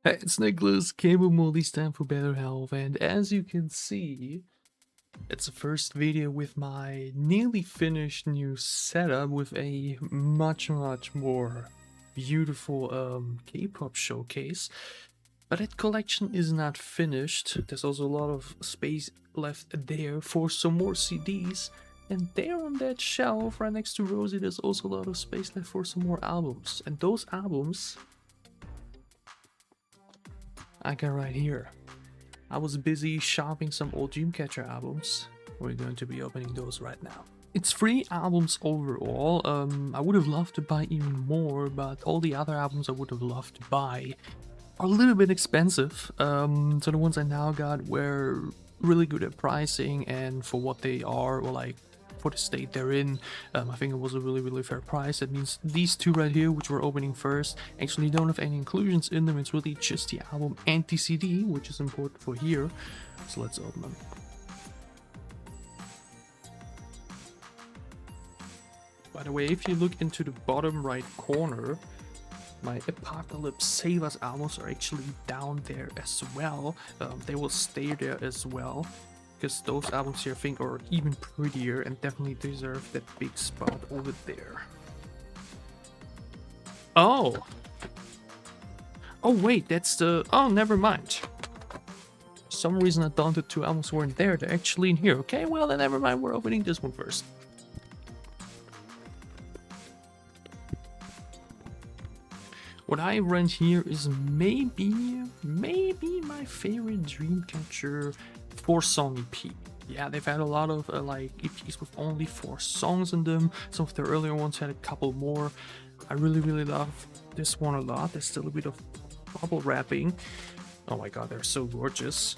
It's Niclas, Cable Moldy stand for better health, and as you can see, it's the first video with my nearly finished new setup with a much more beautiful K-pop showcase. But that collection is not finished. There's also a lot of space left there for some more CDs. And there on that shelf right next to Rosie, there's also a lot of space left for some more albums. And those albums I got right here. I was busy shopping some old Dreamcatcher albums. We're going to be opening those right now. It's 3 albums overall. I would have loved to buy even more, but all the other albums I would have loved to buy are a little bit expensive. So the ones I now got were really good at pricing, and for what they are, or like for the state they're in, I think it was a really fair price. That means these 2 right here, which we're opening first, actually don't have any inclusions in them. It's really just the album and the CD, which is important for here. So let's open them. By the way, if you look into the bottom right corner, my Apocalypse Save Us albums are actually down there as well. They will stay there as well, because those albums here I think are even prettier and definitely deserve that big spot over there. Oh wait, that's the... oh, never mind. For some reason I thought the 2 albums weren't there. They're actually in here. Okay, well then never mind, we're opening this one first. What I rent here is maybe my favorite Dreamcatcher 4-song EP. Yeah, they've had a lot of like EPs with only 4 songs in them. Some of their earlier ones had a couple more. I really love this one a lot. There's still a bit of bubble wrapping. Oh my god, they're so gorgeous.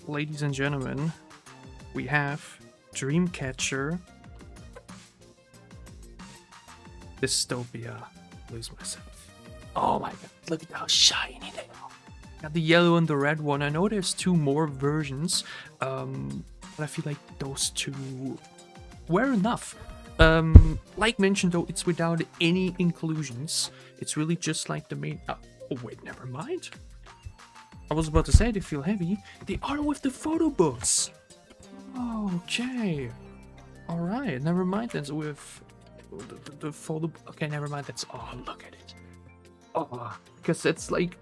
Ladies and gentlemen, we have Dreamcatcher Dystopia. Lose myself. Oh my god, look at how shiny they are. Got the yellow and the red one. I know there's 2 more versions, but I feel like those 2 were enough. Like mentioned though, it's without any inclusions. It's really just like the main... oh wait, never mind. I was about to say they feel heavy. They are with the photo books. Okay. Alright, never mind. That's with the photo... okay, never mind. That's... oh, look at it. Oh, because it's like...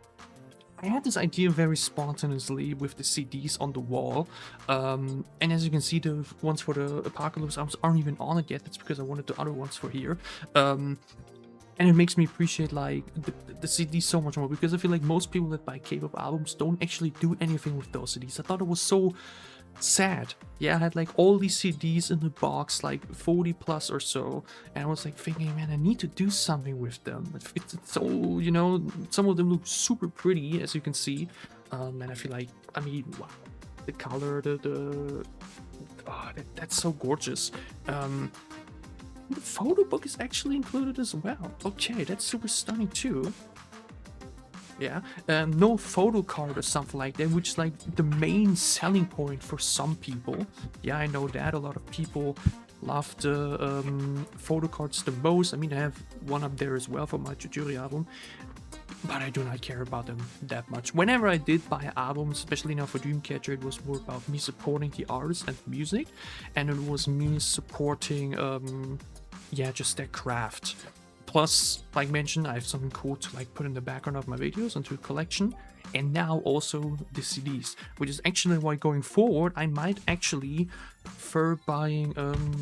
I had this idea very spontaneously with the CDs on the wall, and as you can see, the ones for the Apocalypse albums aren't even on it yet. That's because I wanted the other ones for here, and it makes me appreciate like the CDs so much more, because I feel like most people that buy K-pop albums don't actually do anything with those CDs. I thought it was so sad. Yeah, I had like all these CDs in the box, like 40 plus or so, and I was like thinking, man, I need to do something with them. It's so, you know, some of them look super pretty, as you can see, and I feel like, I mean, wow, the color, oh, that's so gorgeous. The photo book is actually included as well. Okay, that's super stunning too. Yeah, no photo card or something like that, which is like the main selling point for some people. Yeah, I know that a lot of people love the photo cards the most. I mean, I have one up there as well for my Jujuri album, but I do not care about them that much. Whenever I did buy albums, especially now for Dreamcatcher, it was more about me supporting the artists and music, and it was me supporting, yeah, just their craft. Plus, like mentioned, I have something cool to like put in the background of my videos into a collection, and now also the CDs, which is actually why going forward I might actually prefer buying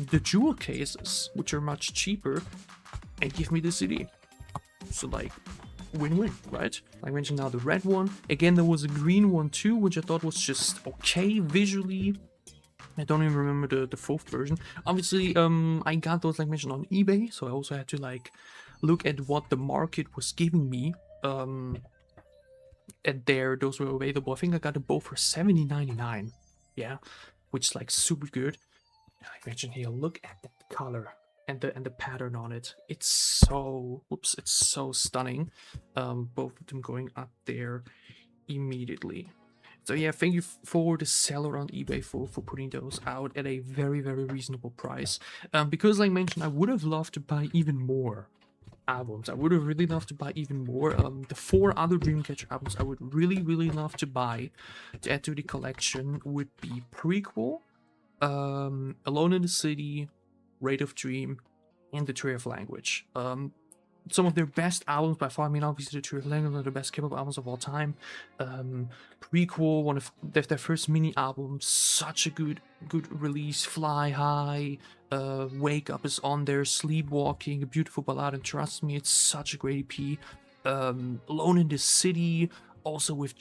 the jewel cases, which are much cheaper, and give me the CD. So like, win-win, right? Like mentioned, now the red one. Again, there was a green one too, which I thought was just okay visually. I don't even remember the 4th version. Obviously, I got those, like mentioned, on eBay, so I also had to like look at what the market was giving me. And there, those were available. I think I got them both for $70.99. Yeah, which is like super good. Like mentioned here, look at that color and the pattern on it. It's so, oops, it's so stunning. Both of them going up there immediately. So yeah, thank you for the seller on eBay for putting those out at a very reasonable price. Because like mentioned, I would have loved to buy even more. albums. I would have really loved to buy even more. The 4 other Dreamcatcher albums I would really love to buy to add to the collection would be Prequel, Alone in the City, Rate of Dream, and The Tree of Language. Some of their best albums by far. I mean, obviously, The Tree of Language are the best K-pop albums of all time. Prequel, one of their first mini albums, such a good release. Fly High, Wake Up is on there. Sleepwalking, a beautiful ballad, and Trust Me, it's such a great EP. Alone in the City, also with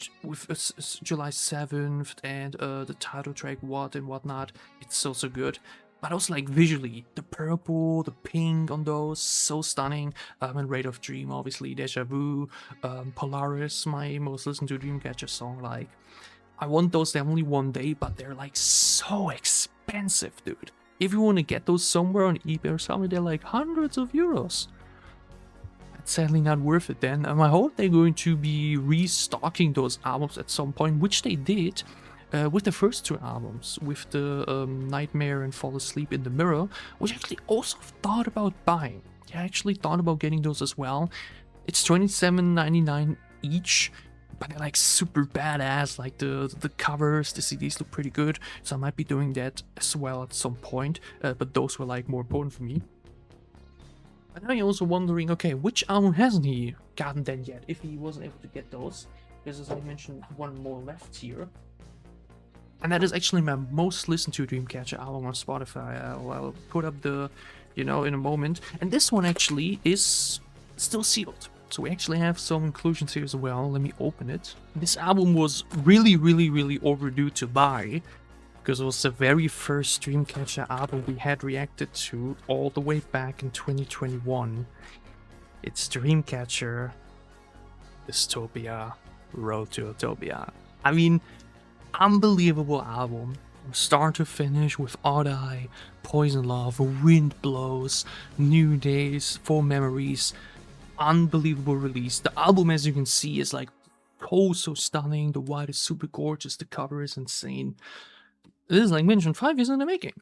July 7th, and the title track What and Whatnot. It's so good. But also, like, visually, the purple, the pink on those, so stunning. And Rate of Dream, obviously, Deja Vu, Polaris, my most listened to Dreamcatcher song. Like, I want those. They're only one day, but they're like so expensive, dude. If you want to get those somewhere on eBay or something, they're like hundreds of euros. That's sadly not worth it then. I hope they're going to be restocking those albums at some point, which they did. With the first 2 albums, with the Nightmare and Fall Asleep in the Mirror, which I actually also thought about buying. Yeah, I actually thought about getting those as well. It's $27.99 each, but they're like super badass. Like the covers, the CDs look pretty good, so I might be doing that as well at some point. But those were like more important for me. And now you're also wondering, okay, which album hasn't he gotten then yet? If he wasn't able to get those, because as I mentioned, one more left here. And that is actually my most listened to Dreamcatcher album on Spotify. I'll put up the, in a moment. And this one actually is still sealed. So we actually have some inclusions here as well. Let me open it. This album was really overdue to buy, because it was the very first Dreamcatcher album we had reacted to all the way back in 2021. It's Dreamcatcher Dystopia Road to Utopia. I mean, unbelievable album from start to finish, with Odd Eye, Poison Love, Wind Blows, New Days, For Memories. Unbelievable release. The album, as you can see, is like so stunning. The white is super gorgeous. The cover is insane. This is, like mentioned, 5 years in the making.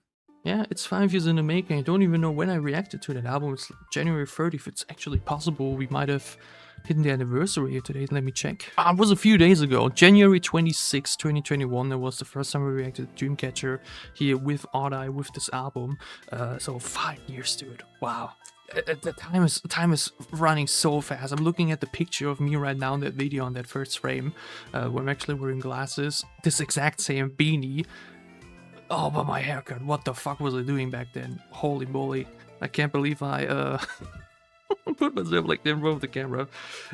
Yeah, it's 5 years in the making. I don't even know when I reacted to that album. It's January 30th. If it's actually possible, we might have hitting the anniversary here today. Let me check. It was a few days ago. January 26, 2021. That was the first time we reacted to Dreamcatcher here with Odd Eye, with this album. So 5 years, dude. Wow. The time is running so fast. I'm looking at the picture of me right now in that video on that first frame, where I'm actually wearing glasses. This exact same beanie. Oh, but my haircut. What the fuck was I doing back then? Holy moly. I can't believe I put myself like that in front of the camera.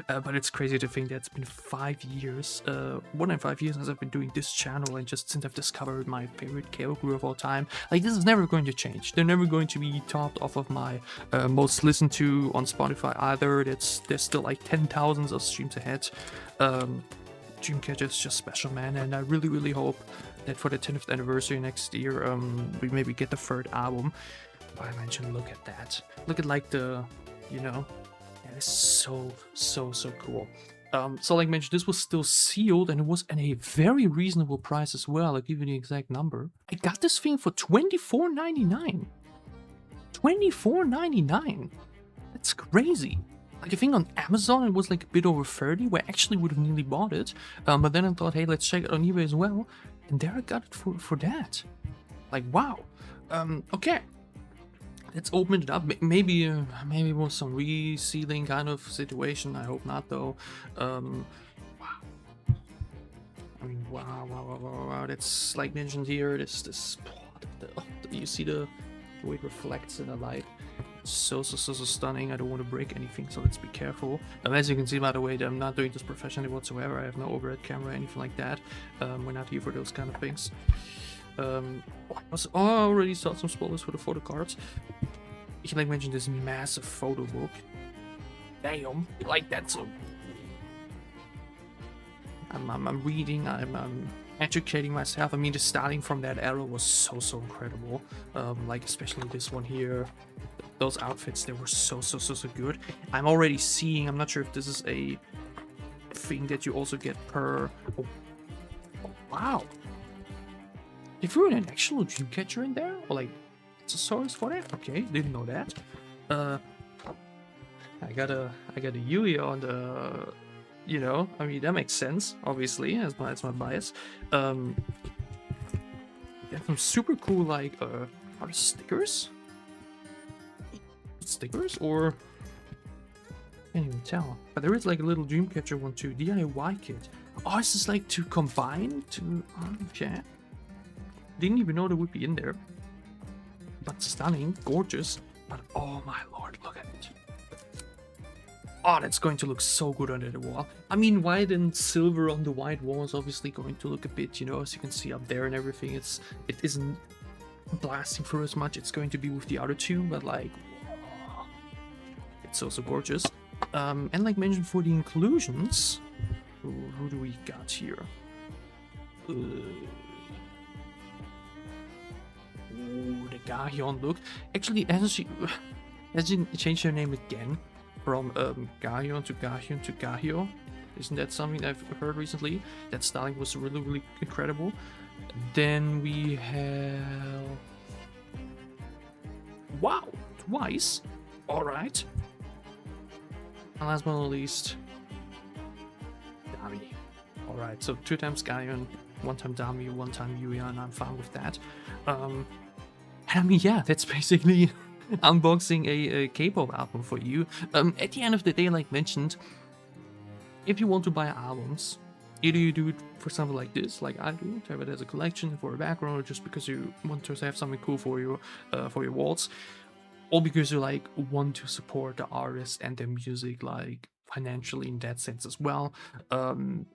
But it's crazy to think that it's been 5 years, more than 5 years since I've been doing this channel, and just since I've discovered my favorite K-pop group of all time. Like, this is never going to change. They're never going to be topped off of my most listened to on Spotify either. There's still like 10,000s of streams ahead. Dreamcatcher is just special, man, and I really hope that for the 10th anniversary next year, we maybe get the 3rd album. But I mentioned, look at that. Look at like the, that is so cool. So like mentioned, this was still sealed, and it was at a very reasonable price as well. I'll give you the exact number. I got this thing for $24.99. $24.99. That's crazy. Like, I think on Amazon it was like a bit over 30, where I actually would have nearly bought it. But then I thought, hey, let's check it on eBay as well. And there I got it for that. Like, wow. Okay. Let's open it up. Maybe it was some resealing kind of situation. I hope not, though. Wow. I mean, wow. That's like mentioned here. You see the way it reflects in the light. So stunning. I don't want to break anything, so let's be careful. As you can see, by the way, I'm not doing this professionally whatsoever. I have no overhead camera or anything like that. We're not here for those kind of things. I already saw some spoilers for the photo cards. He like mentioned this massive photo book. Damn, like that. So I'm reading. I'm educating myself. I mean, the styling from that era was so incredible. Like especially this one here. Those outfits, they were so good. I'm already seeing. I'm not sure if this is a thing that you also get per. Oh, wow. They threw an actual Dreamcatcher in there, or like accessories for that? Okay, didn't know that. I got a Yui on the, you know, I mean that makes sense, obviously, as my bias. They have some super cool like are they stickers? Stickers or can't even tell. But there is like a little Dreamcatcher one too, DIY kit. Oh, is this like to combine to okay. Didn't even know they would be in there. But stunning, gorgeous. But oh my lord, look at it. Oh, that's going to look so good under the wall. I mean, white and silver on the white wall is obviously going to look a bit, you know, as you can see up there and everything. It isn't blasting through as much. It's going to be with the other two, but like, oh, it's also gorgeous. And like mentioned for the inclusions, who do we got here? Ooh, the Gahion look. Actually, hasn't she changed her name again? From Gahion to Gahion to Gahio. Isn't that something I've heard recently? That styling was really, really incredible. Then we have... Wow! Twice? Alright. And last but not least... Dami. Alright, so 2 times Gahion, 1 time Dami, 1 time Yuya, and I'm fine with that. I mean, yeah, that's basically... unboxing a K-pop album for you. At the end of the day, like mentioned, if you want to buy albums, either you do it for something like this, like I do, to have it as a collection for a background, or just because you want to have something cool for your walls, or because you like want to support the artist and their music, like financially in that sense as well,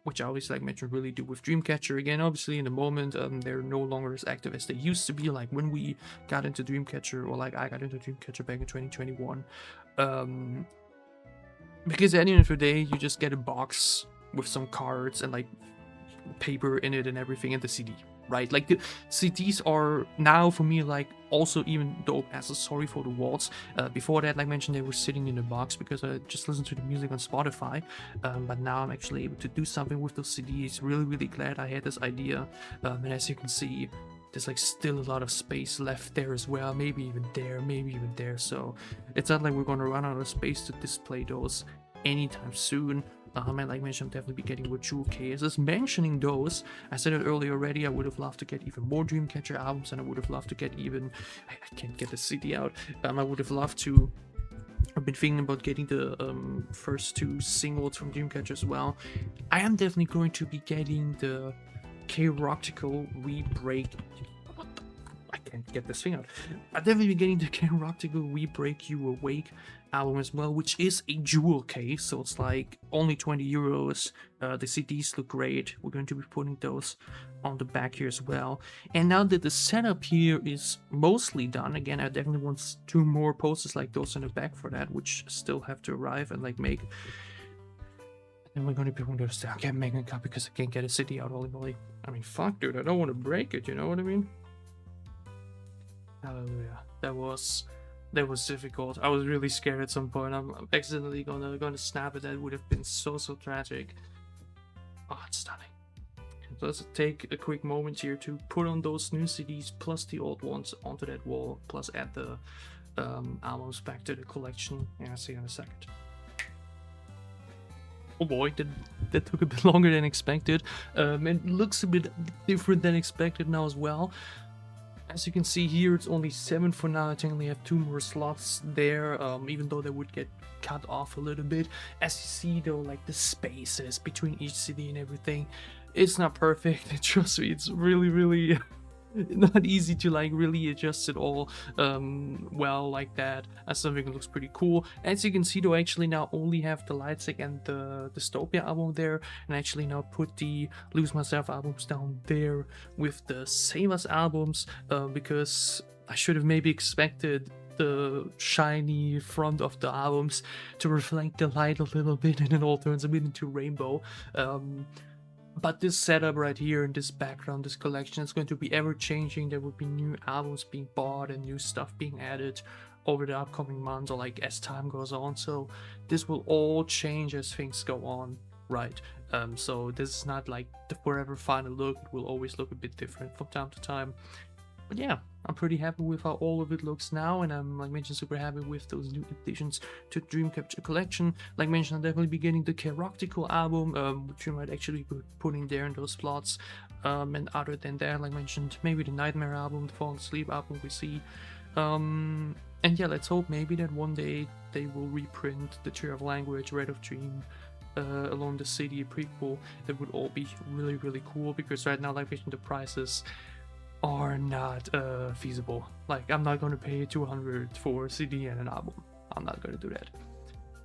which I always like mentioned really do with Dreamcatcher. Again, obviously in the moment they're no longer as active as they used to be, like when we got into Dreamcatcher, or like I got into Dreamcatcher back in 2021, because at the end of the day you just get a box with some cards and like paper in it and everything, and the CD, right? Like the CDs are now for me like also even dope accessory for the walls. Before that, like mentioned, they were sitting in the box because I just listened to the music on Spotify, but now I'm actually able to do something with those CDs. Really glad I had this idea, and as you can see, there's like still a lot of space left there as well, maybe even there, so it's not like we're gonna run out of space to display those anytime soon. And like mentioned, I'm definitely be getting with jewel cases. Mentioning those, I said it earlier already, I would have loved to get even more Dreamcatcher albums, and I would have loved to get even... I can't get the CD out. I would have loved to... I've been thinking about getting the first 2 singles from Dreamcatcher as well. I am definitely going to be getting the K-Roctical Re-Break... I can't get this thing out. I'll definitely be getting the K-Roctical Re-Break You Awake album as well, which is a jewel case, so it's like only 20 euros. The CDs look great. We're going to be putting those on the back here as well. And now that the setup here is mostly done, again, I definitely want 2 more posters like those in the back for that, which still have to arrive and like make. And we're going to be able to I can't make a cut because I can't get a CD out all the. I mean, fuck, dude, I don't want to break it, you know what I mean? Hallelujah. That was difficult. I was really scared at some point. I'm accidentally gonna snap it. That would have been so tragic. Oh, it's stunning. So let's take a quick moment here to put on those new CDs plus the old ones onto that wall, plus add the albums back to the collection. Yeah, I'll see you in a second. Oh boy, that took a bit longer than expected. It looks a bit different than expected now as well. As you can see here, it's only 7 for now. I technically have 2 more slots there, even though they would get cut off a little bit. As you see though, like the spaces between each CD and everything, it's not perfect. Trust me, it's really not easy to like really adjust it all well like that. As something that looks pretty cool. As you can see though, I actually now only have the Lightstick and the Dystopia album there, and I actually now put the Lose Myself albums down there with the Save Us albums, because I should have maybe expected the shiny front of the albums to reflect the light a little bit, and it all turns a bit into rainbow. But this setup right here and this background, this collection, is going to be ever changing. There will be new albums being bought and new stuff being added over the upcoming months, or like as time goes on. So this will all change as things go on, right? So this is not like the forever final look. It will always look a bit different from time to time. But yeah, I'm pretty happy with how all of it looks now, and I'm, like mentioned, super happy with those new additions to Dreamcatcher collection. Like mentioned, I'll definitely be getting the Charactical album, which you might actually put in there in those slots. And other than that, like mentioned, maybe the Nightmare album, the Falling Asleep album we see. And yeah, let's hope maybe that one day they will reprint the Tree of Language, Red of Dream, Alone the City prequel. That would all be really, really cool, because right now, like mentioned, the prices are not feasible. Like, I'm not going to pay 200 for a CD and an album. I'm not going to do that.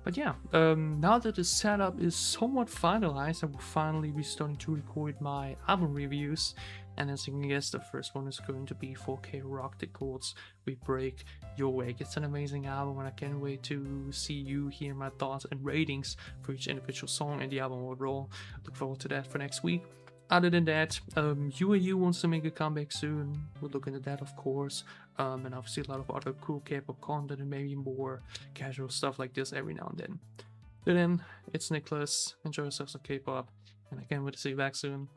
But yeah, now that the setup is somewhat finalized, I will finally be starting to record my album reviews. And as you can guess, the first one is going to be 4K Rockticals We Break Your Wake. It's an amazing album, and I can't wait to see you hear my thoughts and ratings for each individual song and the album overall. Look forward to that for next week. Other than that, UAU wants to make a comeback soon. We'll look into that, of course. And obviously a lot of other cool K-pop content and maybe more casual stuff like this every now and then. But then, it's Niclas. Enjoy yourself some K-pop. And I can't wait to see you back soon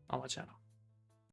on my channel.